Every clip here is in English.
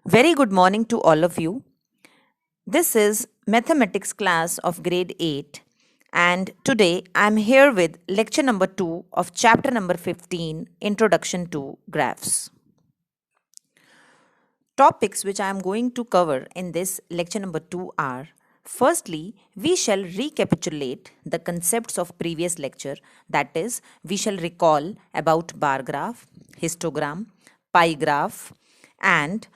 Very good morning to all of you. This is mathematics class of grade 8 and today I am here with lecture number 2 of chapter number 15, Introduction to Graphs. Topics which I am going to cover in this lecture number 2 are: firstly, we shall recapitulate the concepts of previous lecture, that is, we shall recall about bar graph, histogram, pie graph, and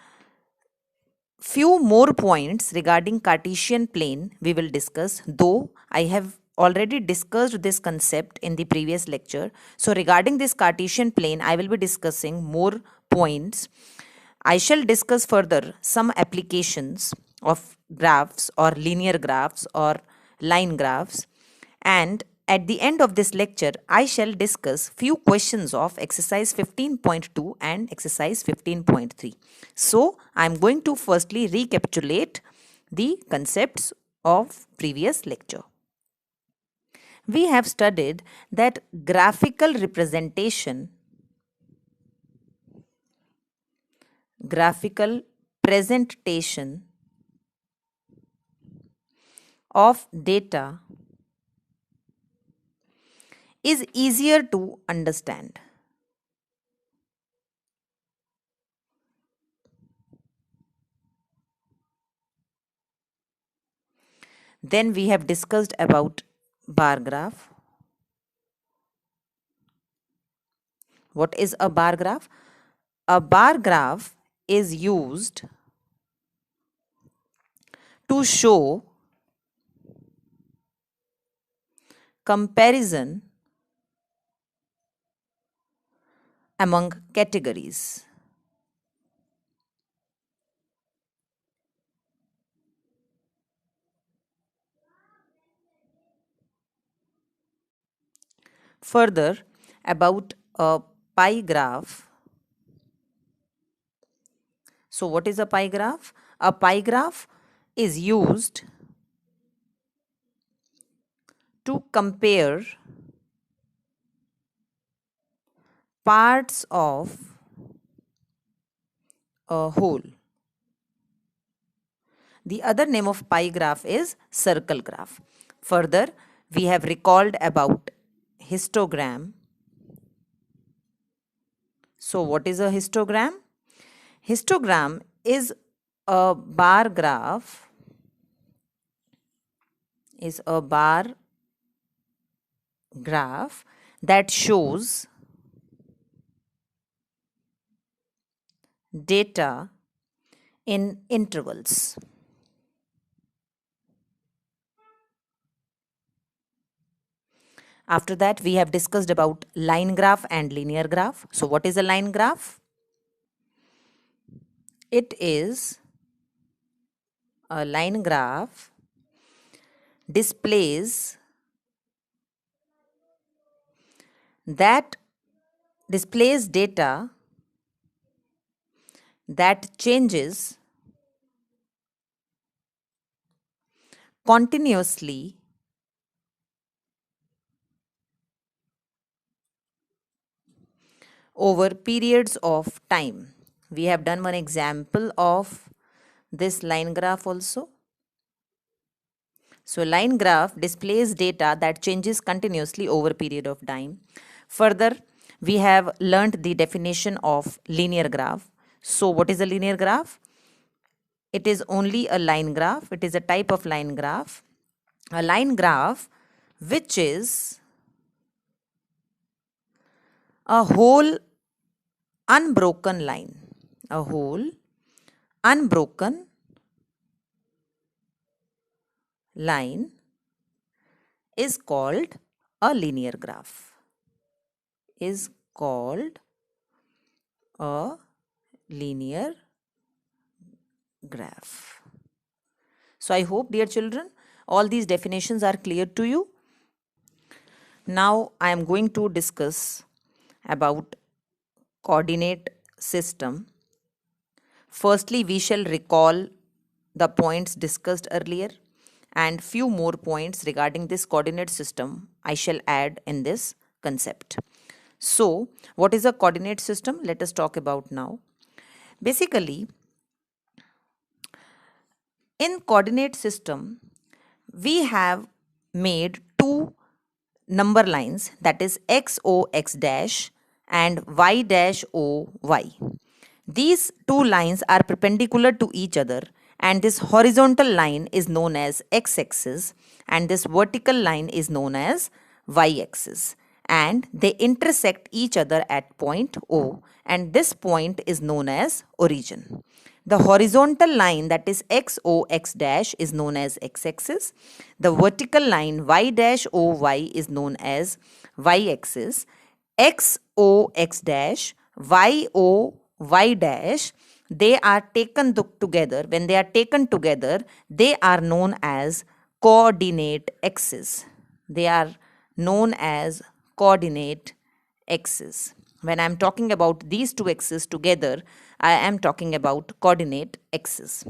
few more points regarding Cartesian plane we will discuss, though I have already discussed this concept in the previous lecture. So regarding this Cartesian plane, I will be discussing more points. I shall discuss further some applications of graphs or linear graphs or line graphs, and at the end of this lecture I shall discuss few questions of exercise 15.2 and exercise 15.3. So I am going to firstly recapitulate the concepts of previous lecture. We have studied that graphical presentation of data is easier to understand. Then we have discussed about bar graph. What is a bar graph? A bar graph is used to show comparison among categories. Further, about a pie graph. So, what is a pie graph? A pie graph is used to compare parts of a whole. The other name of pie graph is circle graph. Further, we have recalled about histogram. So, what is a histogram? Histogram is a bar graph, that shows data in intervals. After that, we have discussed about line graph and linear graph. So, what is a line graph? It is a line graph displays data that changes continuously over periods of time. We have done one example of this line graph also. So line graph displays data that changes continuously over period of time. Further, we have learnt the definition of linear graph. So what is a linear graph? It is only a line graph. It is a type of line graph. A line graph which is a whole unbroken line. A whole unbroken line is called a linear graph. Is called a linear graph. So I hope, dear children, all these definitions are clear to you. Now I am going to discuss about coordinate system. Firstly, we shall recall the points discussed earlier, and few more points regarding this coordinate system I shall add in this concept. So, what is a coordinate system? Let us talk about now. Basically, In coordinate system, we have made two number lines, that is x o x dash and y dash o y. These two lines are perpendicular to each other, and this horizontal line is known as x-axis and this vertical line is known as y-axis, and they intersect each other at point O, and this point is known as origin. The horizontal line, that is x o x dash, is known as x-axis. The vertical line y dash o y is known as y-axis. X o x dash, y o y dash, they are taken together. When they are taken together, they are known as coordinate axes. They are known as coordinate axes. When I am talking about these two axes together, I am talking about coordinate axes.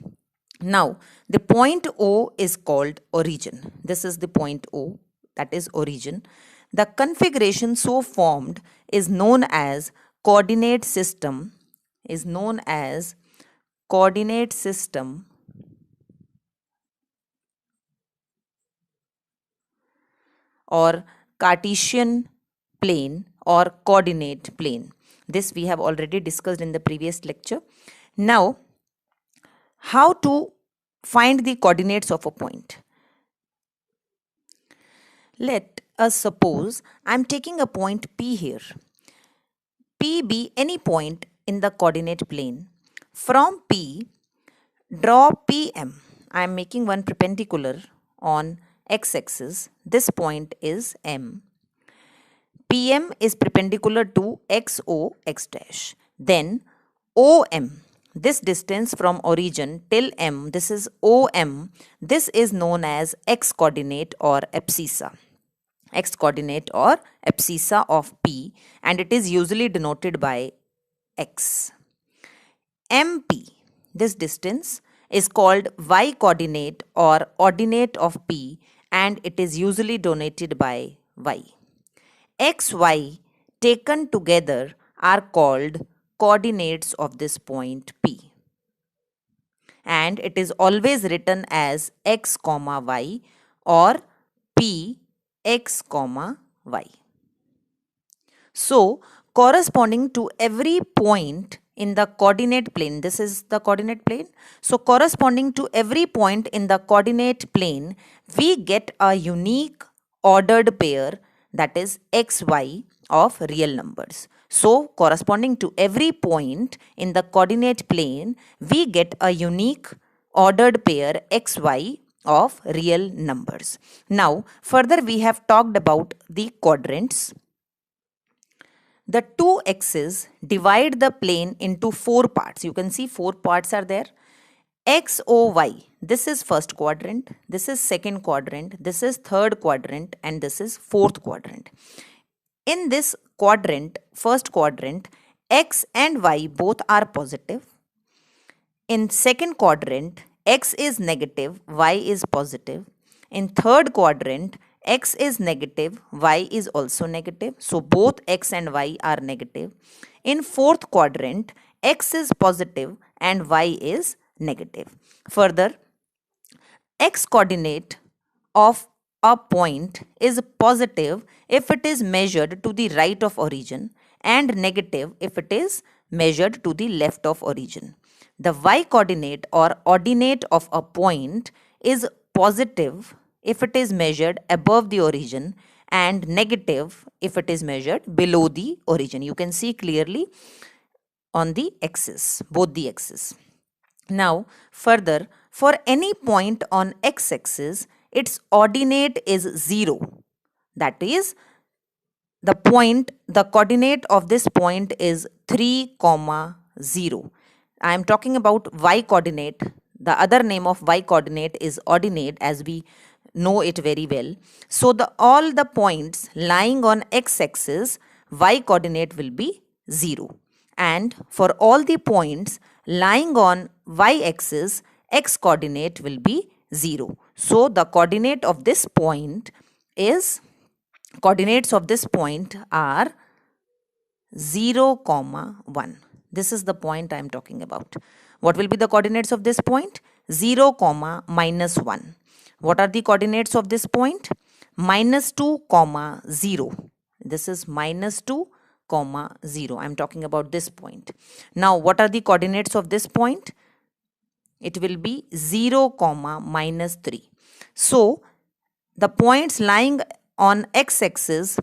Now, the point O is called origin. This is the point O, that is origin. The configuration so formed is known as coordinate system, or Cartesian plane or coordinate plane. This we have already discussed in the previous lecture. Now, how to find the coordinates of a point? Let us suppose I am taking a point P here. P be any point in the coordinate plane. From P, draw PM. I am making one perpendicular on x-axis. This point is M. PM is perpendicular to XO x dash. Then OM, this distance from origin till M, this is OM. This is known as x coordinate or abscissa. X coordinate or abscissa of P, and it is usually denoted by X. MP, this distance, is called y coordinate or ordinate of P, and it is usually denoted by Y. XY taken together are called coordinates of this point P, and it is always written as x comma y or P x comma y. So, corresponding to every point in the coordinate plane, this is the coordinate plane. So, corresponding to every point in the coordinate plane, we get a unique ordered pair, that is xy of real numbers. So, corresponding to every point in the coordinate plane, we get a unique ordered pair xy of real numbers. Now, further we have talked about the quadrants. The two axes divide the plane into four parts. You can see four parts are there. X, O, Y. This is first quadrant. This is second quadrant. This is third quadrant. And this is fourth quadrant. In this quadrant, first quadrant, X and Y both are positive. In second quadrant, X is negative, Y is positive. In third quadrant, X is negative, Y is also negative. So both X and Y are negative. In fourth quadrant, X is positive and Y is negative. Further, X coordinate of a point is positive if it is measured to the right of origin and negative if it is measured to the left of origin. The y coordinate or ordinate of a point is positive if it is measured above the origin and negative if it is measured below the origin. You can see clearly on the axis, both the axes. Now, further, for any point on x-axis, its ordinate is 0. That is, the coordinate of this point is 3, 0. I am talking about y coordinate. The other name of y coordinate is ordinate, as we know it very well. So, all the points lying on x-axis, y coordinate will be 0. And for all the points lying on y-axis, x coordinate will be 0. So, the coordinate of this point is, coordinates of this point are 0, 1. This is the point I am talking about. What will be the coordinates of this point? 0, comma, minus 1. What are the coordinates of this point? Minus 2, comma, 0. This is minus 2, comma, 0. I am talking about this point. Now, what are the coordinates of this point? It will be 0, comma, minus 3. So, the points lying on x-axis,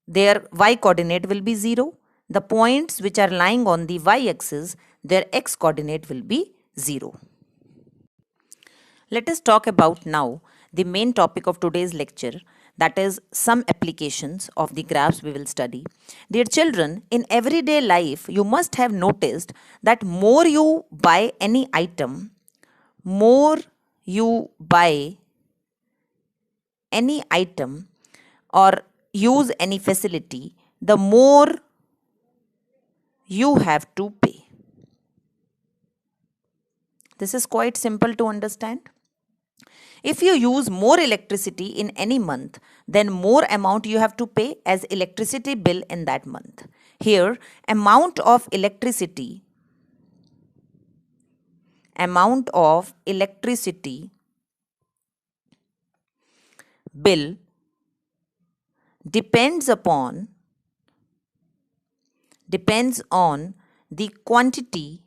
their y coordinate will be 0. The points which are lying on the y-axis, their x coordinate will be 0. Let us talk about now the main topic of today's lecture, that is some applications of the graphs we will study. Dear children, in everyday life, you must have noticed that more you buy any item, more you buy any item or use any facility, the more you have to pay. This is quite simple to understand. If you use more electricity in any month, then more amount you have to pay as electricity bill in that month. Here, amount of electricity bill depends on the quantity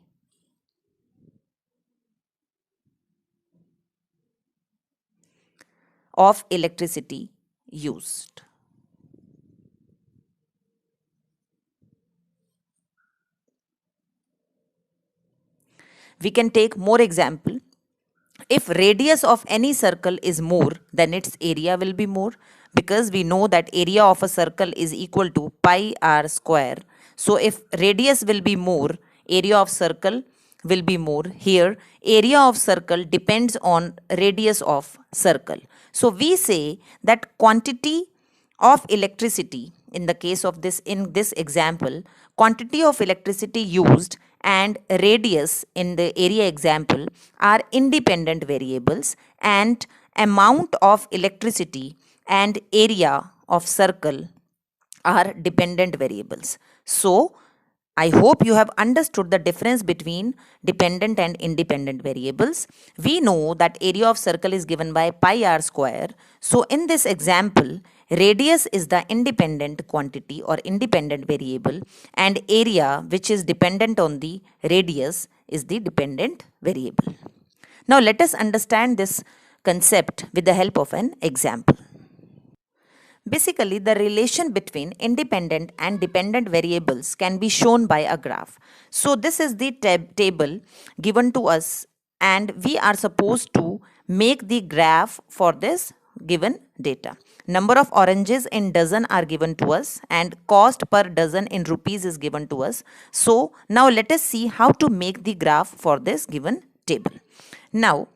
of electricity used. We can take more example. If radius of any circle is more, then its area will be more, because we know that area of a circle is equal to pi r square. So if radius will be more, area of circle will be more. Here, area of circle depends on radius of circle. So we say that quantity of electricity, in the case of in this example, quantity of electricity used and radius in the area example are independent variables, and amount of electricity and area of circle are dependent variables. So, I hope you have understood the difference between dependent and independent variables. We know that area of circle is given by pi r square. So in this example, radius is the independent quantity or independent variable, and area, which is dependent on the radius, is the dependent variable. Now let us understand this concept with the help of an example. Basically, the relation between independent and dependent variables can be shown by a graph. So this is the table given to us, and we are supposed to make the graph for this given data. Number of oranges in dozen are given to us, and cost per dozen in rupees is given to us. So now let us see how to make the graph for this given table. Now,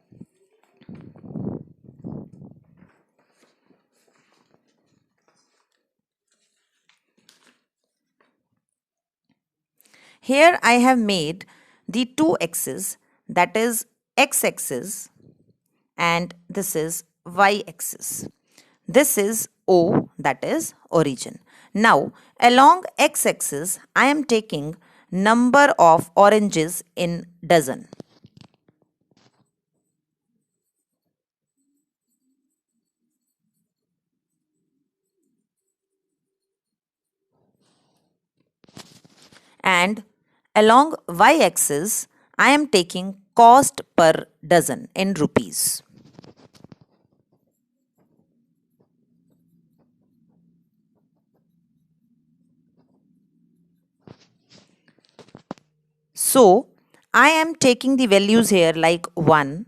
here I have made the two axes, that is x-axis and this is y-axis. This is O, that is origin. Now along x-axis I am taking number of oranges in dozen. And along y-axis, I am taking cost per dozen in rupees. So, I am taking the values here like 1,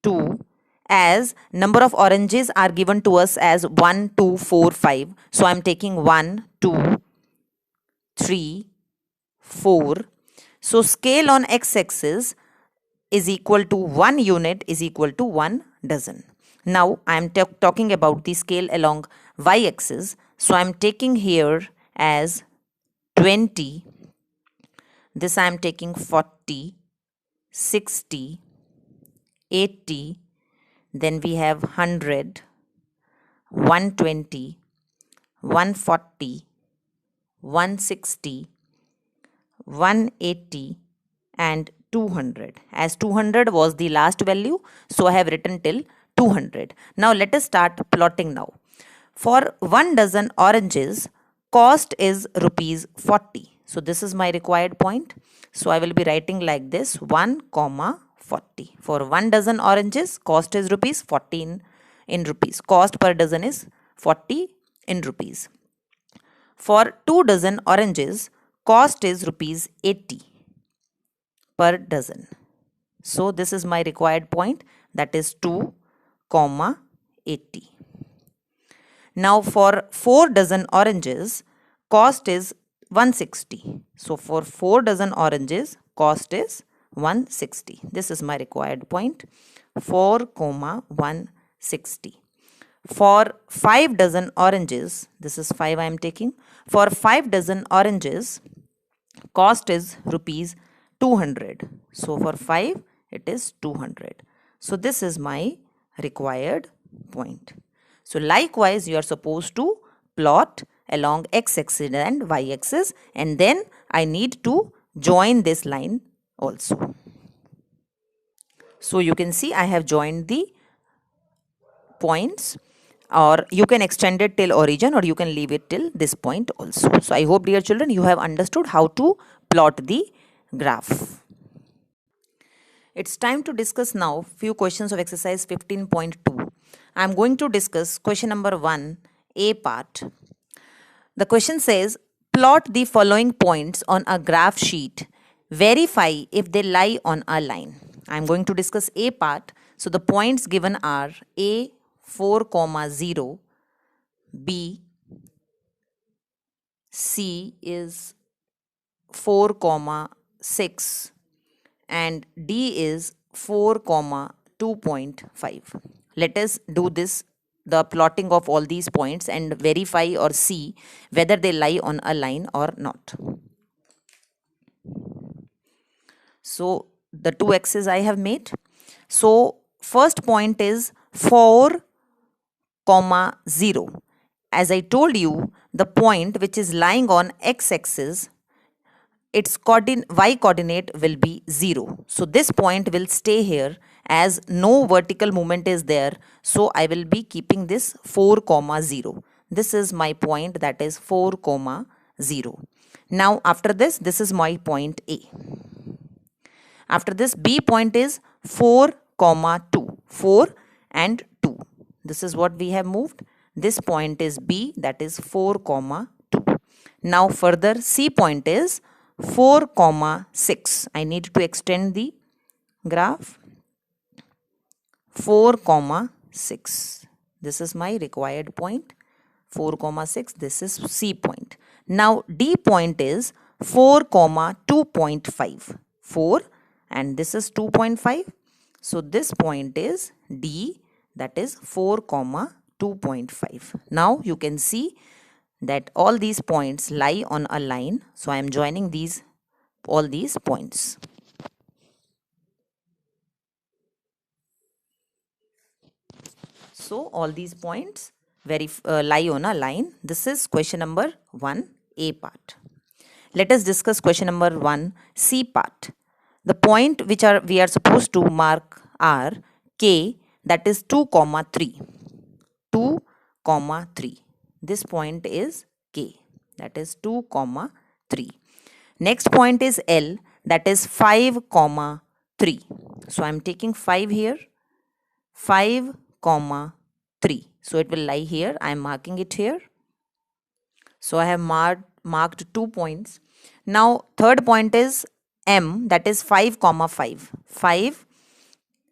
2, as number of oranges are given to us as 1, 2, 4, 5. So, I am taking 1, 2, 3, 4. So scale on x-axis is equal to 1 unit is equal to 1 dozen. Now I am talking about the scale along y-axis. So I am taking here as 20. This I am taking 40, 60, 80. Then we have 100, 120, 140, 160, 180 and 200. As 200 was the last value, so I have written till 200. Now let us start plotting now. For 1 dozen oranges, cost is rupees 40. So this is my required point. So I will be writing like this, 1 comma 40. For 1 dozen oranges, cost is rupees 14 in rupees. Cost per dozen is 40 in rupees. For 2 dozen oranges, cost is rupees 80 per dozen. So this is my required point, that is 2 comma 80. Now for 4 dozen oranges, cost is 160. So for 4 dozen oranges, cost is 160. This is my required point, 4 comma 160. For 5 dozen oranges, this is 5 I am taking. For 5 dozen oranges, cost is rupees 200. So for 5, it is 200. So this is my required point. So likewise, you are supposed to plot along x-axis and y-axis, and then I need to join this line also. So you can see I have joined the points, or you can extend it till origin, or you can leave it till this point also. So I hope, dear children, you have understood how to plot the graph. It's time to discuss now few questions of exercise 15.2. I am going to discuss question number 1, A part. The question says, plot the following points on a graph sheet. Verify if they lie on a line. I am going to discuss A part. So the points given are A 4, 0, B, C is 4, 6, and D is 4, 2.5. Let us do this, the plotting of all these points, and verify or see whether they lie on a line or not. So the two x's I have made. So first point is 4, 0. As I told you, the point which is lying on x-axis, its y coordinate will be 0. So this point will stay here as no vertical movement is there. So I will be keeping this 4, 0. This is my point, that is 4, 0. Now after this is my point A. After this, B point is 4, 2. 4 and 2. This is what we have moved. This point is B, that is 4, 2. Now further, C point is 4, 6. I need to extend the graph. 4, 6. This is my required point. 4, 6. This is C point. Now D point is 4, 2.5. 4 and this is 2.5. So this point is D, that is 4, 2.5. Now you can see that all these points lie on a line. So I am joining all these points. So all these points lie on a line. This is question number 1, A part. Let us discuss question number 1, C part. The point which we are supposed to mark are K, that is 2, 3. 2, 3. This point is K, that is 2, 3. Next point is L, that is 5, 3. So I am taking 5 here. 5, 3. So it will lie here. I am marking it here. So I have marked 2 points. Now third point is M, that is 5, 5. 5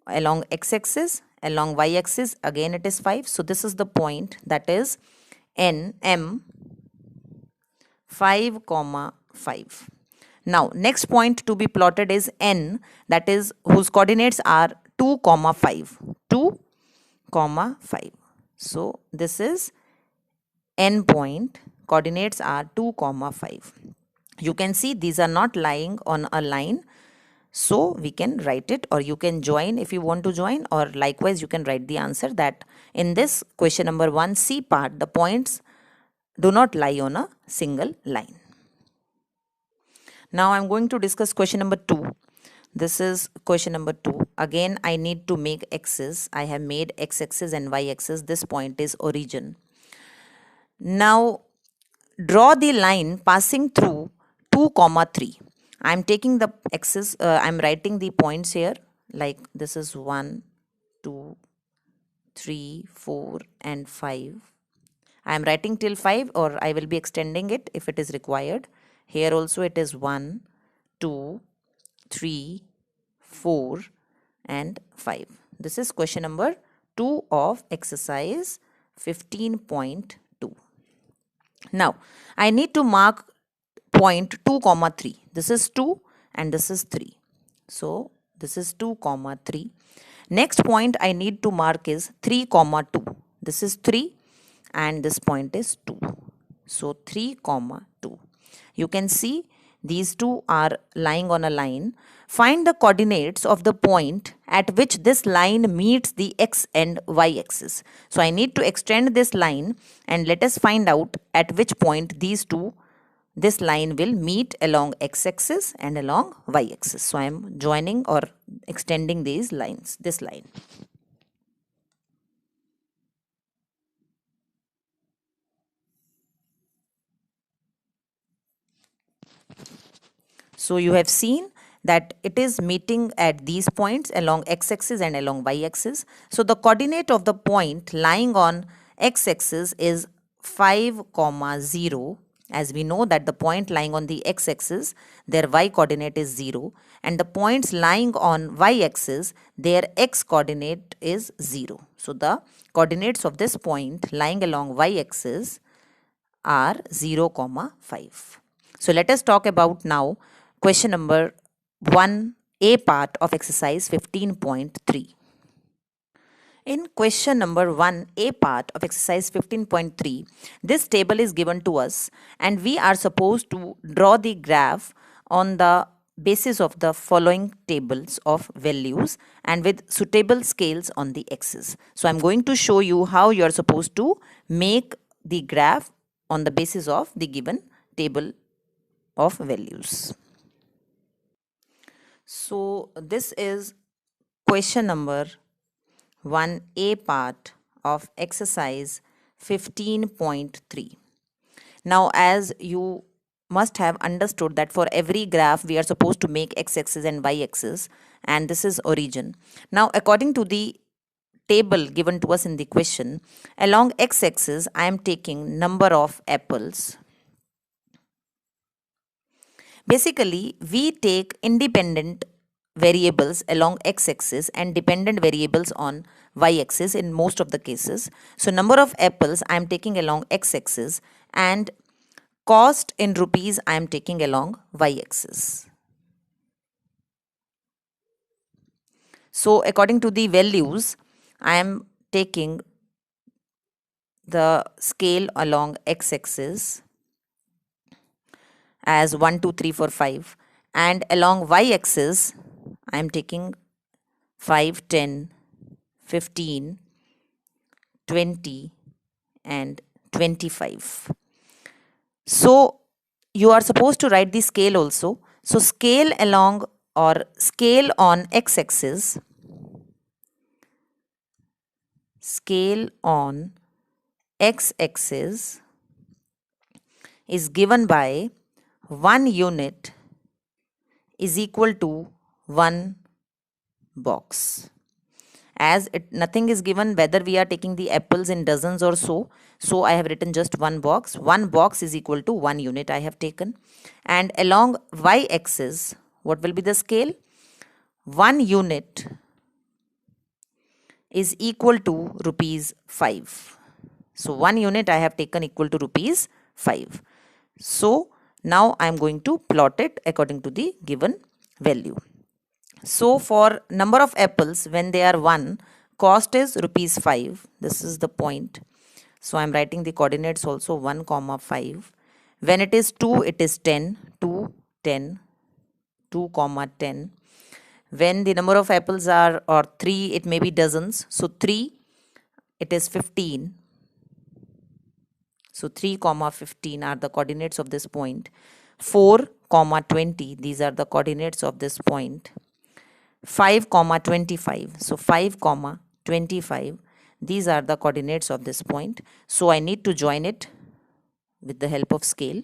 along x-axis, along y-axis, again it is 5. So this is the point, that is M 5, 5. Now next point to be plotted is N, that is whose coordinates are 2, 5. 2, 5. So this is N point, coordinates are 2, 5. You can see these are not lying on a line. So we can write it, or you can join if you want to join, or likewise you can write the answer that in this question number 1, C part, the points do not lie on a single line. Now I am going to discuss question number 2. This is question number 2. Again, I need to make axis. I have made x-axis and y-axis. This point is origin. Now, draw the line passing through 2, 3. I'm taking the axis, I'm writing the points here, like this is 1, 2, 3, 4, and 5. I am writing till 5, or I will be extending it if it is required. Here also it is 1, 2, 3, 4, and 5. This is question number 2 of exercise 15.2. Now, I need to mark point 2, 3. This is 2 and this is 3. So, this is 2, 3. Next point I need to mark is 3, 2. This is 3 and this point is 2. So, 3, 2. You can see these two are lying on a line. Find the coordinates of the point at which this line meets the x and y axis. So I need to extend this line, and let us find out at which point this line will meet along x axis and along y axis. So I am joining or extending these lines, this line. So you have seen that it is meeting at these points along x-axis and along y-axis. So the coordinate of the point lying on x-axis is 5, 0. As we know that the point lying on the x-axis, their y-coordinate is 0. And the points lying on y-axis, their x-coordinate is 0. So the coordinates of this point lying along y-axis are 0, 5. So let us talk about now question number 1A part of exercise 15.3. In question number 1A part of exercise 15.3, this table is given to us and we are supposed to draw the graph on the basis of the following tables of values and with suitable scales on the axis. So I'm going to show you how you are supposed to make the graph on the basis of the given table of values. So this is question number 1A part of exercise 15.3. Now, as you must have understood that for every graph we are supposed to make x-axis and y-axis, and this is origin. Now, according to the table given to us in the question, along x-axis I am taking number of apples. Basically, we take independent variables along x-axis and dependent variables on y-axis in most of the cases. So, number of apples I am taking along x-axis and cost in rupees I am taking along y-axis. So, according to the values, I am taking the scale along x-axis as 1, 2, 3, 4, 5, and along y-axis I am taking 5, 10, 15, 20 and 25. So you are supposed to write the scale also. So scale along or scale on x-axis, scale on x-axis is given by 1 unit is equal to 1 box. As nothing is given whether we are taking the apples in dozens or so I have written just 1 box. 1 box is equal to 1 unit I have taken. And along y-axis, what will be the scale? 1 unit is equal to rupees 5. So 1 unit I have taken equal to rupees 5. So now I am going to plot it according to the given value. So for number of apples when they are 1, cost is rupees 5. This is the point. So I am writing the coordinates also 1, 5. When it is 2, it is 10, 2, 10, 2, 10. When the number of apples are or 3, it may be dozens. So 3, it is 15. So 3, 15 are the coordinates of this point. 4, 20, these are the coordinates of this point. 5 comma 25. So 5 comma 25, these are the coordinates of this point. So I need to join it with the help of scale.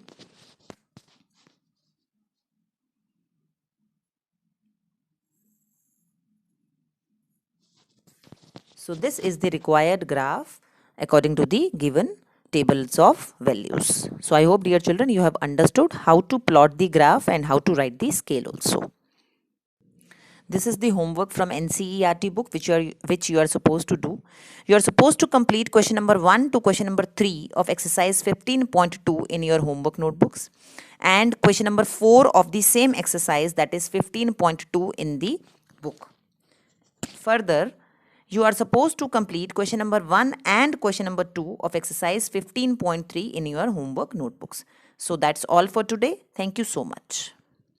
So this is the required graph according to the given tables of values. So I hope, dear children, you have understood how to plot the graph and how to write the scale also. This is the homework from NCERT book which you are supposed to do. You are supposed to complete question number 1 to question number 3 of exercise 15.2 in your homework notebooks, and question number 4 of the same exercise, that is 15.2, in the book. Further, you are supposed to complete question number 1 and question number 2 of exercise 15.3 in your homework notebooks. So that's all for today. Thank you so much.